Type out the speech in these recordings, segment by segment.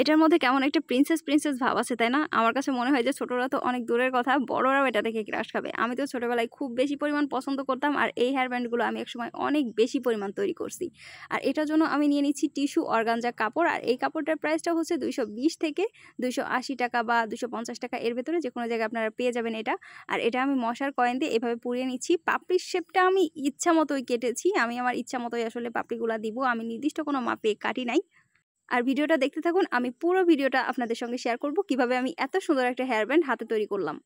এটার মধ্যে কেমন একটা প্রিন্সেস প্রিন্সেস ভাব আছে, তাই না? আমার কাছে মনে হয় যে ছোটরা তো অনেক দূরের কথা, বড়রাও এটা দেখে ক্রাশ খাবে। আমি তো ছোটবেলায় খুব বেশি পরিমাণ পছন্দ করতাম, আর এই হেয়ার ব্যান্ডগুলো আমি একসময় অনেক বেশি পরিমাণ তৈরি করছি। আর এটার জন্য আমি নিয়ে নিচ্ছি টিস্যু অর্গানজা কাপড়, আর এই কাপড়টার প্রাইসটা হচ্ছে 220 থেকে 280 টাকা বা 250 টাকা, এর ভেতরে যে কোনো জায়গায় আপনারা পেয়ে যাবেন এটা। আর এটা আমি মশার কয়েন দিয়ে এভাবে পুড়িয়ে নিচ্ছি। পাপড়ির শেপটা আমি ইচ্ছা মতোই কেটেছি, আমি আমার ইচ্ছা মতোই আসলে পাপড়িগুলা দিব, আমি নির্দিষ্ট কোনো মাপে কাটি নাই। আর ভিডিওটা দেখতে থাকুন, আমি পুরো ভিডিওটা আপনাদের সঙ্গে শেয়ার করব কিভাবে আমি এত সুন্দর একটা হেয়ার ব্যান্ড হাতে তৈরি করলাম।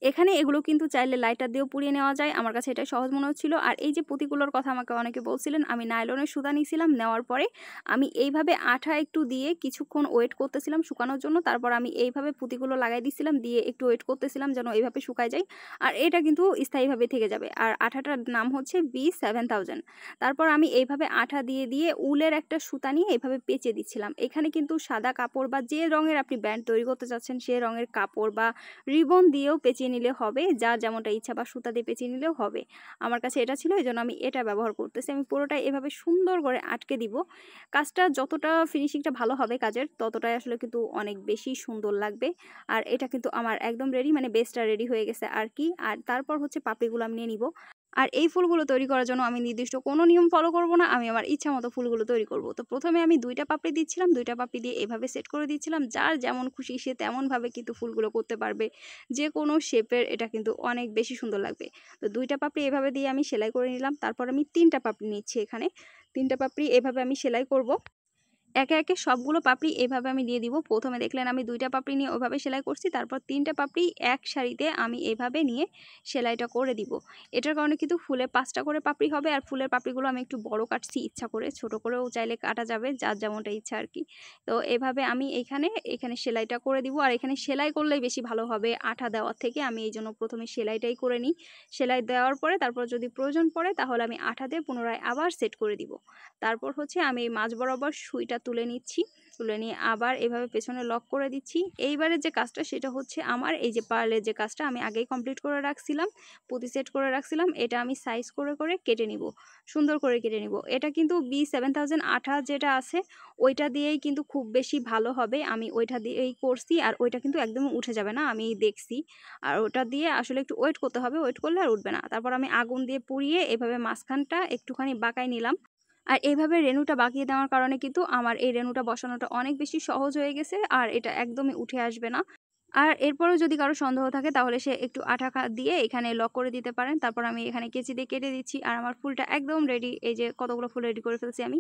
এখানে এগুলো কিন্তু চাইলে লাইটার দিয়েও পুড়িয়ে নেওয়া যায়, আমার কাছে এটা সহজ মনে হচ্ছিল। আর এই যে পুঁতিগুলোর কথা আমাকে অনেকে বলছিলেন, আমি নাইলনের সুতা নিয়েছিলাম, নেওয়ার পরে আমি এইভাবে আঠা একটু দিয়ে কিছুক্ষণ ওয়েট করতেছিলাম শুকানোর জন্য। তারপর আমি এইভাবে পুঁতিগুলো লাগাই দিয়েছিলাম, দিয়ে একটু ওয়েট করতেছিলাম যেন এইভাবে শুকায় যায়। আর এটা কিন্তু স্থায়ীভাবে থেকে যাবে। আর আঠাটার নাম হচ্ছে B7000। তারপর আমি এইভাবে আঠা দিয়ে দিয়ে উলের একটা সুতা নিয়ে এইভাবে পেঁচে দিচ্ছিলাম। এখানে কিন্তু সাদা কাপড় বা যে রঙের আপনি ব্যান্ড তৈরি করতে চাচ্ছেন সে রঙের কাপড় বা রিবন দিয়েও পেঁচিয়ে নিলে হবে, যার যেমনটা ইচ্ছা, বা সুতা দিয়ে পেঁচিয়ে নিলেও হবে। আমার কাছে এটা ছিল, এই জন্য আমি এটা ব্যবহার করতেছি। আমি পুরোটাই এভাবে সুন্দর করে আটকে দিব। কাজটা যতটা ফিনিশিংটা ভালো হবে কাজের, ততটাই আসলে কিন্তু অনেক বেশি সুন্দর লাগবে। আর এটা কিন্তু আমার একদম রেডি, মানে বেসটা রেডি হয়ে গেছে আর কি। আর তারপর হচ্ছে পাপড়িগুলো আমি নিয়ে নিব। আর এই ফুলগুলো তৈরি করার জন্য আমি নির্দিষ্ট কোনো নিয়ম ফলো করব না, আমি আমার ইচ্ছা মতো ফুলগুলো তৈরি করব। তো প্রথমে আমি 2টা পাপড়ি দিচ্ছিলাম, 2টা পাপড়ি দিয়ে এভাবে সেট করে দিচ্ছিলাম। যার যেমন খুশি সে তেমনভাবে কিন্তু ফুলগুলো করতে পারবে, যে কোনো শেপের এটা কিন্তু অনেক বেশি সুন্দর লাগবে। তো 2টা পাপড়ি এভাবে দিয়ে আমি সেলাই করে নিলাম। তারপর আমি 3টা পাপড়ি নিচ্ছি এখানে। 3টা পাপড়ি এভাবে আমি সেলাই করব। একে একে সবগুলো পাপড়ি এভাবে আমি দিয়ে দিব। প্রথমে দেখলেন আমি 2টা পাপড়ি নিয়ে ওভাবে সেলাই করছি, তারপর 3টা পাপড়ি এক সারিতে আমি এভাবে নিয়ে সেলাইটা করে দিব। এটার কারণে কিন্তু ফুলে 5টা করে পাপড়ি হবে, আর ফুলের পাপড়িগুলো আমি একটু বড় কাটছি ইচ্ছা করে, ছোট করেও চাইলে কাটা যাবে, যার যেমনটা ইচ্ছা আর কি। তো এভাবে আমি এখানে সেলাইটা করে দিব। আর এখানে সেলাই করলেই বেশি ভালো হবে আঠা দেওয়ার থেকে, আমি এই জন্য প্রথমে সেলাইটাই করে নিই। সেলাই দেওয়ার পরে তারপর যদি প্রয়োজন পড়ে তাহলে আমি আঠা দিয়ে পুনরায় আবার সেট করে দিব। তারপর হচ্ছে আমি এই মাঝ বরাবর সুইটা তুলে নিচ্ছি, তুলে নিয়ে আবার এভাবে পেছনে লক করে দিচ্ছি। এইবারে যে কাজটা সেটা হচ্ছে আমার এই যে পার্লের যে কাজটা আমি আগেই কমপ্লিট করে রাখছিলাম, পুঁতি সেট করে রাখছিলাম, এটা আমি সাইজ করে করে কেটে নিব, সুন্দর করে কেটে নিব। এটা কিন্তু B7000 আঠা যেটা আছে ওইটা দিয়েই কিন্তু খুব বেশি ভালো হবে, আমি ওইটা দিয়েই করছি। আর ওইটা কিন্তু একদমই উঠে যাবে না, আমি দেখছি। আর ওটা দিয়ে আসলে একটু ওয়েট করতে হবে, ওয়েট করলে আর উঠবে না। তারপর আমি আগুন দিয়ে পুড়িয়ে এভাবে মাঝখানটা একটুখানি বাঁকাই নিলাম। আর এইভাবে রেণুটা বাঁকিয়ে দেওয়ার কারণে কিন্তু আমার এই রেণুটা বসানোটা অনেক বেশি সহজ হয়ে গেছে, আর এটা একদমই উঠে আসবে না। আর এরপরেও যদি কারো সন্দেহ থাকে তাহলে সে একটু আঠা দিয়ে এখানে লক করে দিতে পারেন। তারপর আমি এখানে কেচি দিয়ে কেটে দিচ্ছি, আর আমার ফুলটা একদম রেডি। এই যে কতগুলো ফুল রেডি করে ফেলছি আমি।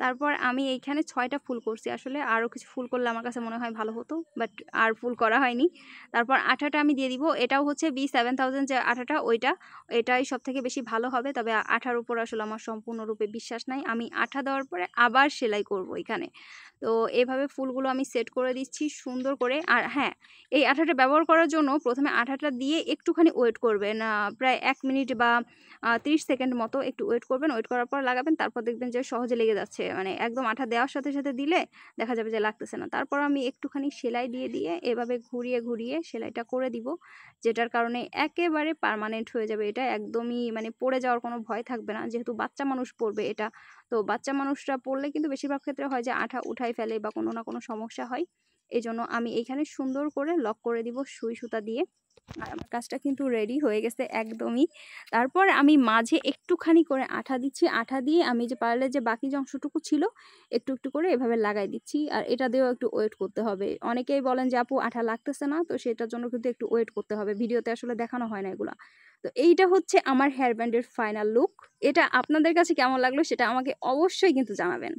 তারপর আমি এইখানে 6টা ফুল করছি, আসলে আরও কিছু ফুল করলে আমার কাছে মনে হয় ভালো হতো, বাট আর ফুল করা হয়নি। তারপর আঠাটা আমি দিয়ে দিব, এটাও হচ্ছে B7000 যে আঠাটা ওইটা, এটাই সব থেকে বেশি ভালো হবে। তবে আঠার উপর আসলে আমার সম্পূর্ণরূপে বিশ্বাস নাই, আমি আঠা দেওয়ার পরে আবার সেলাই করব এখানে। তো এভাবে ফুলগুলো আমি সেট করে দিচ্ছি সুন্দর করে। আর হ্যাঁ, এই আঠাটা ব্যবহার করার জন্য প্রথমে আঠাটা দিয়ে একটুখানি ওয়েট করবেন, প্রায় 1 মিনিট বা 30 সেকেন্ড মতো একটু ওয়েট করবেন। ওয়েট করার পর লাগাবেন, তারপর দেখবেন যে সহজে লেগে যাচ্ছে, মানে একদম আঠা দেওয়ার সাথে সাথে দিলে দেখা যাবে যে লাগতেছে না। তারপর আমি একটুখানি সেলাই দিয়ে দিয়ে এভাবে ঘুরিয়ে ঘুরিয়ে সেলাইটা করে দিব, যেটার কারণে একেবারে পার্মানেন্ট হয়ে যাবে। এটা একদমই মানে পড়ে যাওয়ার কোনো ভয় থাকবে না, যেহেতু বাচ্চা মানুষ পড়বে এটা। তো বাচ্চা মানুষরা পড়লে কিন্তু বেশিরভাগ ক্ষেত্রে হয় যে আঠা উঠাই ফেলে বা কোনো না কোনো সমস্যা হয়। এজন্য আমি এইখানে সুন্দর করে লক করে দিব সুই সুতা দিয়ে। আর আমার কাজটা কিন্তু রেডি হয়ে গেছে একদমই। তারপর আমি মাঝে একটুখানি করে আঠা দিচ্ছি, আঠা দিয়ে আমি যে পার্লের যে বাকি যে অংশটুকু ছিল একটু একটু করে এভাবে লাগাই দিচ্ছি। আর এটা দিয়েও একটু ওয়েট করতে হবে। অনেকেই বলেন যে আপু আঠা লাগতেছে না, তো সেটার জন্য কিন্তু একটু ওয়েট করতে হবে, ভিডিওতে আসলে দেখানো হয় না এগুলা। তো এইটা হচ্ছে আমার হেয়ার ব্যান্ডের ফাইনাল লুক। এটা আপনাদের কাছে কেমন লাগলো সেটা আমাকে অবশ্যই কিন্তু জানাবেন।